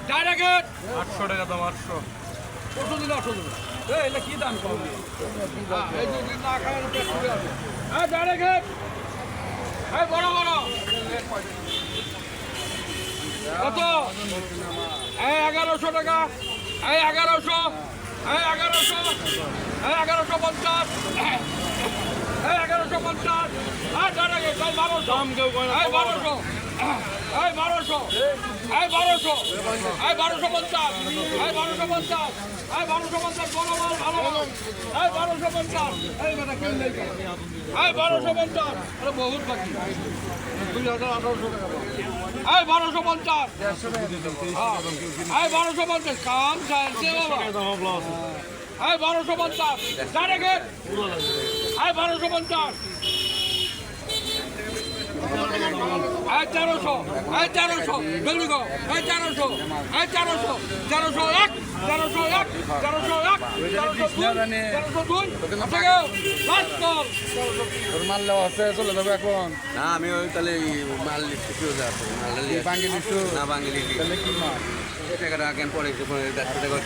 direct 800 টাকা দাম 800 800 দিলে 800 দিলে এটা কি দাম কম এই যদি না খায় পেট ফুলে আছে ডাইরেক্ট বড় বড় কত 1100 টাকা 1100 1150 1150 ডাইরেক্ট 1200 দাম কেউ কয় না 1200 1250 বড় মাল ভালো মাল 1250 বেটা কেউ নেই 1250 আরে বহুত বাকি 2018 টাকা 1250 1250 কাম চাইছে বাবা 1250 ডাইরেক্ট 1250 1300 জলদি গো 1300 1300 1301 1301 তোর মাল লেওয়া আছে চলে যাবে এখন না আমি ওই তাহলে মাল লিখতে যাবো মাল বাঙ্গি দিচ্ছ না বাঙালি তাহলে কি মাল টাকাটা কেন পরে 150 টাকা